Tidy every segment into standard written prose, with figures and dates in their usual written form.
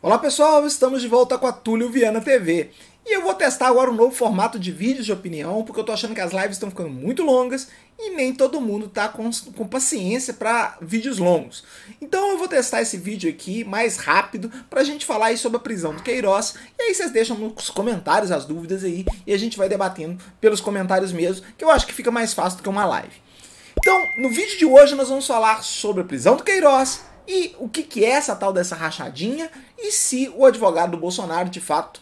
Olá pessoal, estamos de volta com a Túlio Viana TV. E eu vou testar agora um novo formato de vídeos de opinião, porque eu tô achando que as lives estão ficando muito longas e nem todo mundo tá com paciência para vídeos longos. Então eu vou testar esse vídeo aqui mais rápido pra gente falar aí sobre a prisão do Queiroz. E aí vocês deixam nos comentários as dúvidas aí e a gente vai debatendo pelos comentários mesmo, que eu acho que fica mais fácil do que uma live. Então, no vídeo de hoje nós vamos falar sobre a prisão do Queiroz, e o que é essa tal dessa rachadinha, e se o advogado do Bolsonaro de fato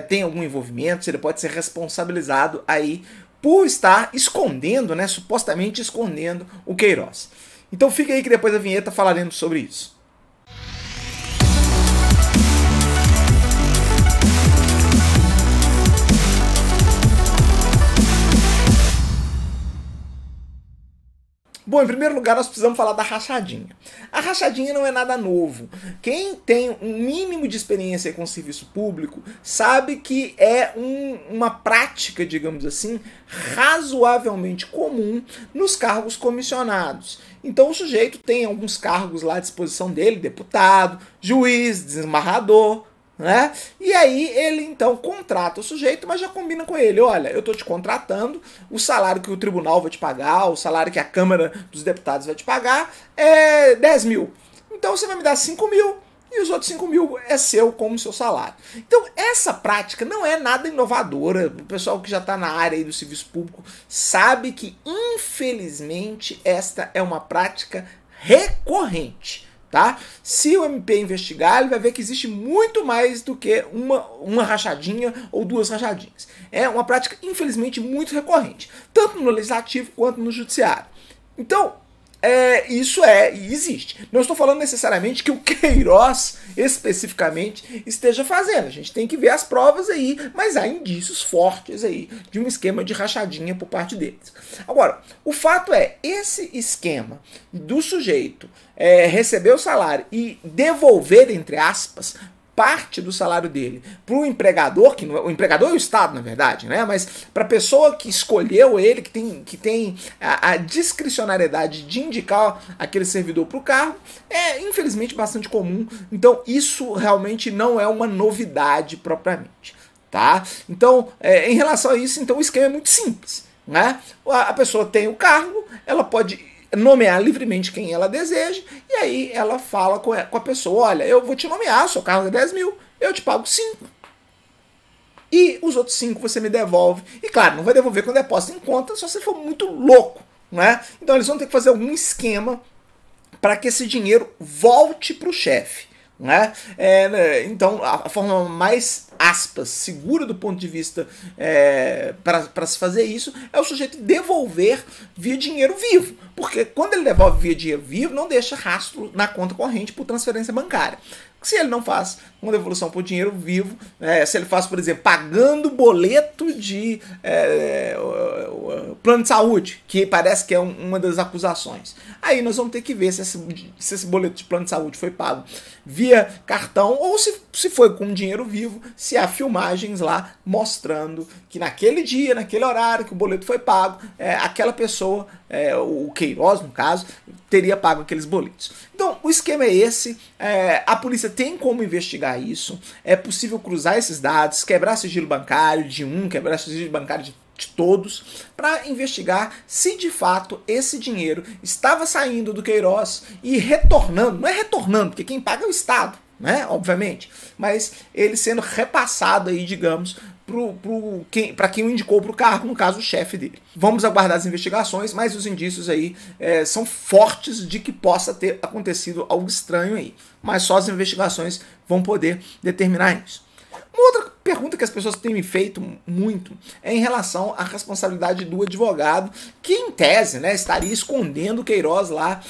tem algum envolvimento, se ele pode ser responsabilizado aí por estar escondendo, né, supostamente escondendo o Queiroz. Então fica aí que depois da vinheta falaremos sobre isso. Bom, em primeiro lugar nós precisamos falar da rachadinha. A rachadinha não é nada novo. Quem tem um mínimo de experiência com serviço público sabe que é uma prática, digamos assim, razoavelmente comum nos cargos comissionados. Então o sujeito tem alguns cargos lá à disposição dele, deputado, juiz, desembargador, né? E aí ele então contrata o sujeito, mas já combina com ele: olha, eu estou te contratando, o salário que o tribunal vai te pagar, o salário que a Câmara dos Deputados vai te pagar é 10 mil. Então você vai me dar 5 mil e os outros 5 mil é seu como seu salário. Então essa prática não é nada inovadora. O pessoal que já está na área aí do serviço público sabe que, infelizmente, esta é uma prática recorrente. Tá? Se o MP investigar, ele vai ver que existe muito mais do que uma rachadinha ou duas rachadinhas. É uma prática, infelizmente, muito recorrente, tanto no legislativo quanto no judiciário. Então, isso e existe. Não estou falando necessariamente que o Queiroz, especificamente, esteja fazendo. A gente tem que ver as provas aí, mas há indícios fortes aí de um esquema de rachadinha por parte deles. Agora, o fato é, esse esquema do sujeito receber o salário e devolver, entre aspas, parte do salário dele para o empregador, que o empregador é o Estado, na verdade, né? Mas para a pessoa que escolheu ele, que tem a discricionariedade de indicar aquele servidor para o cargo, é infelizmente bastante comum. Então isso realmente não é uma novidade propriamente, tá? Então, em relação a isso, então o esquema é muito simples, né? A pessoa tem o cargo, ela pode nomear livremente quem ela deseja, e aí ela fala com a pessoa: olha, eu vou te nomear, seu cargo é 10 mil, eu te pago 5. E os outros 5 você me devolve. E claro, não vai devolver com depósito em conta só se for muito louco, né? Então eles vão ter que fazer algum esquema para que esse dinheiro volte para o chefe, né? Então a forma mais, aspas, segura do ponto de vista para se fazer isso é o sujeito devolver via dinheiro vivo, porque quando ele devolve via dinheiro vivo não deixa rastro na conta corrente por transferência bancária. Se ele não faz uma devolução por dinheiro vivo, se ele faz, por exemplo, pagando boleto de plano de saúde, que parece que é uma das acusações, aí nós vamos ter que ver se esse boleto de plano de saúde foi pago via cartão ou se foi com dinheiro vivo, se há filmagens lá mostrando que naquele dia, naquele horário que o boleto foi pago, aquela pessoa, o Queiroz no caso, teria pago aqueles boletos. Então o esquema é esse, a polícia tem como investigar isso, é possível cruzar esses dados, quebrar sigilo bancário de quebrar sigilo bancário de todos, para investigar se de fato esse dinheiro estava saindo do Queiroz e retornando, não é retornando, porque quem paga é o Estado, né, obviamente, mas ele sendo repassado aí, digamos, para quem o indicou para o cargo, no caso o chefe dele. Vamos aguardar as investigações, mas os indícios aí são fortes de que possa ter acontecido algo estranho aí, mas só as investigações vão poder determinar isso. Uma outra pergunta que as pessoas têm me feito muito é em relação à responsabilidade do advogado, que em tese, né, estaria escondendo o Queiroz lá,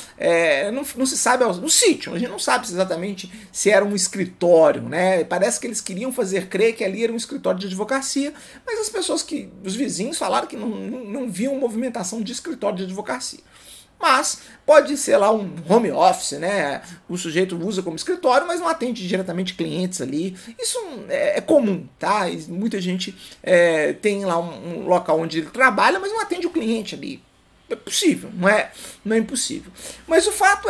não se sabe, no sítio, a gente não sabe exatamente se era um escritório, né? Parece que eles queriam fazer crer que ali era um escritório de advocacia, mas os vizinhos falaram que não viam movimentação de escritório de advocacia. Mas pode ser lá um home office, né? O sujeito usa como escritório, mas não atende diretamente clientes ali. Isso é comum, tá? Muita gente tem lá um local onde ele trabalha, mas não atende o cliente ali. É possível, não é impossível. Mas o fato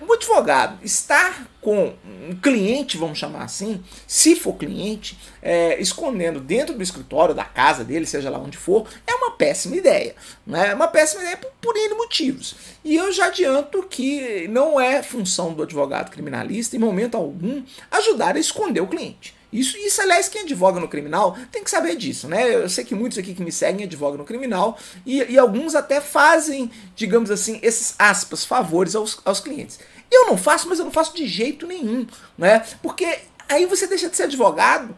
o advogado estar com um cliente, vamos chamar assim, se for cliente, escondendo dentro do escritório, da casa dele, seja lá onde for, é uma péssima ideia. É uma péssima ideia por N motivos. E eu já adianto que não é função do advogado criminalista, em momento algum, ajudar a esconder o cliente. Isso, aliás, quem advoga no criminal tem que saber disso, né? Eu sei que muitos aqui que me seguem advogam no criminal e alguns até fazem, digamos assim, esses aspas, favores aos clientes. Eu não faço, mas eu não faço de jeito nenhum, né? Porque aí você deixa de ser advogado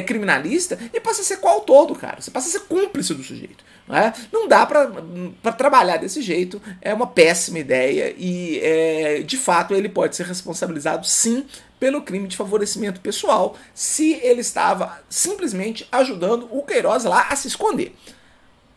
criminalista e passa a ser coautor do cara. Você passa a ser cúmplice do sujeito. Não dá para trabalhar desse jeito. É uma péssima ideia e, de fato, ele pode ser responsabilizado, sim, pelo crime de favorecimento pessoal, se ele estava simplesmente ajudando o Queiroz lá a se esconder.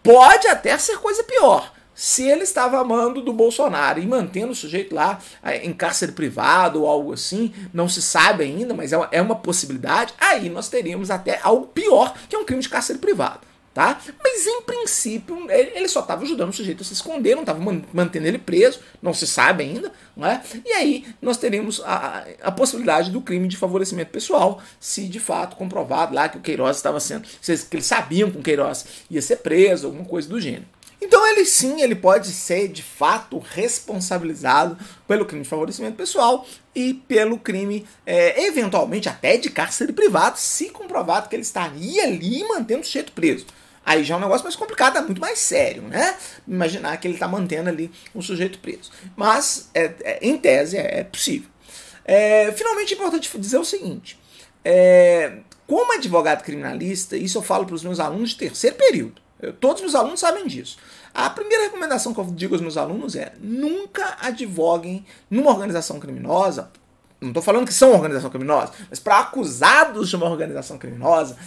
Pode até ser coisa pior. Se ele estava amando do Bolsonaro e mantendo o sujeito lá em cárcere privado ou algo assim, não se sabe ainda, mas é uma possibilidade, aí nós teríamos até algo pior, que é um crime de cárcere privado. Tá? Mas em princípio ele só estava ajudando o sujeito a se esconder, não estava mantendo ele preso, não se sabe ainda, não é? E aí nós teríamos a possibilidade do crime de favorecimento pessoal, se de fato comprovado lá que o Queiroz estava sendo, que eles sabiam que o Queiroz ia ser preso, alguma coisa do gênero. Então ele pode ser de fato responsabilizado pelo crime de favorecimento pessoal e pelo crime, eventualmente até de cárcere privado, se comprovado que ele estaria ali mantendo o sujeito preso. Aí já é um negócio mais complicado, é muito mais sério, né? Imaginar que ele está mantendo ali um sujeito preso. Mas, em tese, é possível. Finalmente, é importante dizer o seguinte. Como advogado criminalista, isso eu falo para os meus alunos de terceiro período. Todos os meus alunos sabem disso. A primeira recomendação que eu digo aos meus alunos é: nunca advoguem numa organização criminosa. Não estou falando que são uma organização criminosa, mas para acusados de uma organização criminosa,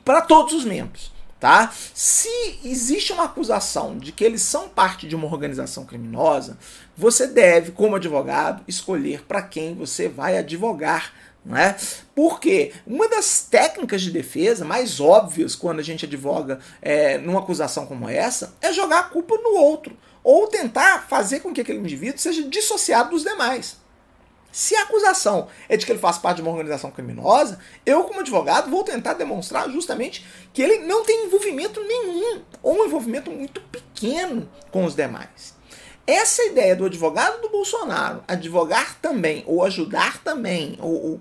para todos os membros. Tá? Se existe uma acusação de que eles são parte de uma organização criminosa, você deve, como advogado, escolher para quem você vai advogar. Não é? Porque uma das técnicas de defesa mais óbvias quando a gente advoga numa acusação como essa é jogar a culpa no outro, ou tentar fazer com que aquele indivíduo seja dissociado dos demais. Se a acusação é de que ele faz parte de uma organização criminosa, eu, como advogado, vou tentar demonstrar justamente que ele não tem envolvimento nenhum, ou um envolvimento muito pequeno com os demais. Essa ideia do advogado do Bolsonaro advogar também, ou ajudar também, ou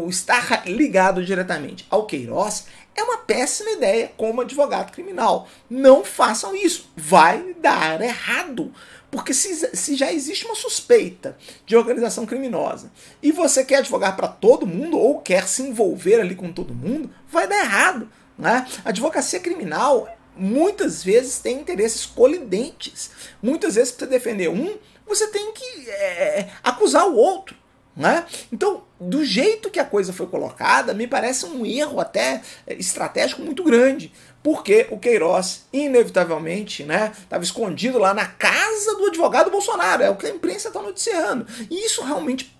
estar ligado diretamente ao Queiroz, é uma péssima ideia como advogado criminal. Não façam isso. Vai dar errado. Porque se já existe uma suspeita de organização criminosa e você quer advogar para todo mundo ou quer se envolver ali com todo mundo, vai dar errado. Né? A advocacia criminal muitas vezes tem interesses colidentes. Muitas vezes, para você defender um, você tem que acusar o outro. Né? Então, do jeito que a coisa foi colocada, me parece um erro até estratégico muito grande, porque o Queiroz, inevitavelmente, estava escondido lá na casa do advogado Bolsonaro, é o que a imprensa está noticiando. E isso realmente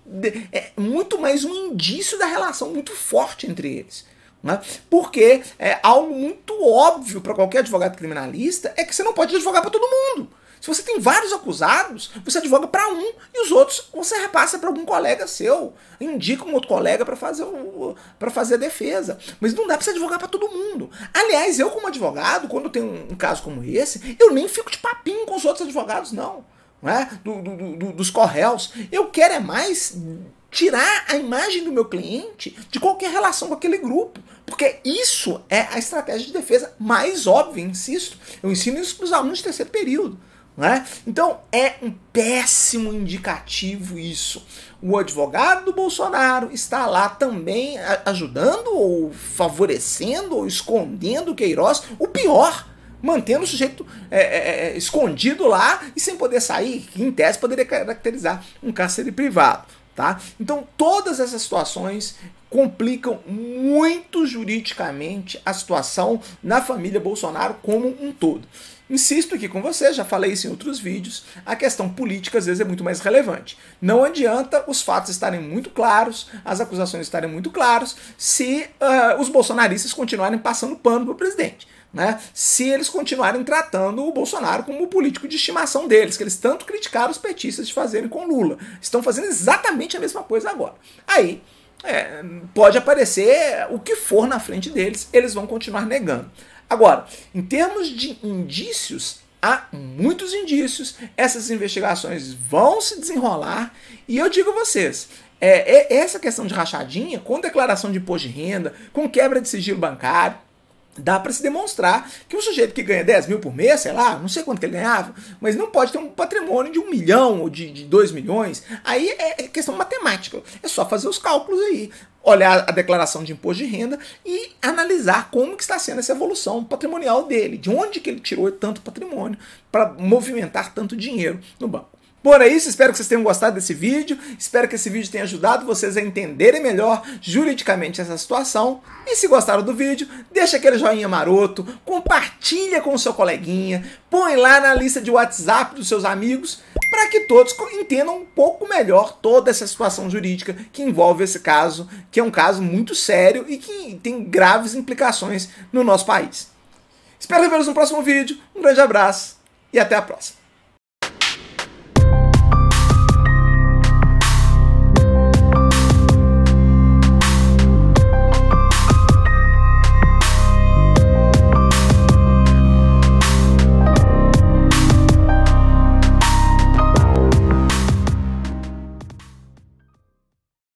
é muito mais um indício da relação muito forte entre eles. Né? Porque algo muito óbvio para qualquer advogado criminalista é que você não pode advogar para todo mundo. Se você tem vários acusados, você advoga para um e os outros você repassa para algum colega seu. Indica um outro colega para fazer a defesa. Mas não dá para você advogar para todo mundo. Aliás, eu como advogado, quando tem um caso como esse, eu nem fico de papinho com os outros advogados, não. Dos corréus. Eu quero mais tirar a imagem do meu cliente de qualquer relação com aquele grupo. Porque isso é a estratégia de defesa mais óbvia, insisto. Eu ensino isso para os alunos de terceiro período. Então é um péssimo indicativo isso. O advogado do Bolsonaro está lá também ajudando ou favorecendo ou escondendo o Queiroz, o pior, mantendo o sujeito escondido lá e sem poder sair, que em tese poderia caracterizar um cárcere privado. Tá? Então todas essas situações complicam muito juridicamente a situação na família Bolsonaro como um todo. Insisto aqui com você, já falei isso em outros vídeos, a questão política às vezes é muito mais relevante. Não adianta os fatos estarem muito claros, as acusações estarem muito claras, se os bolsonaristas continuarem passando pano para o presidente. né, se eles continuarem tratando o Bolsonaro como o político de estimação deles, que eles tanto criticaram os petistas de fazerem com Lula. Estão fazendo exatamente a mesma coisa agora. Aí pode aparecer o que for na frente deles, eles vão continuar negando. Agora, em termos de indícios, há muitos indícios, essas investigações vão se desenrolar, e eu digo a vocês, essa questão de rachadinha, com declaração de imposto de renda, com quebra de sigilo bancário, dá para se demonstrar que um sujeito que ganha 10 mil por mês, sei lá, não sei quanto que ele ganhava, mas não pode ter um patrimônio de 1 milhão ou de 2 milhões. Aí é questão matemática. É só fazer os cálculos aí. Olhar a declaração de imposto de renda e analisar como que está sendo essa evolução patrimonial dele. De onde que ele tirou tanto patrimônio para movimentar tanto dinheiro no banco. Por isso, espero que vocês tenham gostado desse vídeo, espero que esse vídeo tenha ajudado vocês a entenderem melhor juridicamente essa situação. E se gostaram do vídeo, deixa aquele joinha maroto, compartilha com o seu coleguinha, põe lá na lista de WhatsApp dos seus amigos, para que todos entendam um pouco melhor toda essa situação jurídica que envolve esse caso, que é um caso muito sério e que tem graves implicações no nosso país. Espero vê-los no próximo vídeo, um grande abraço e até a próxima.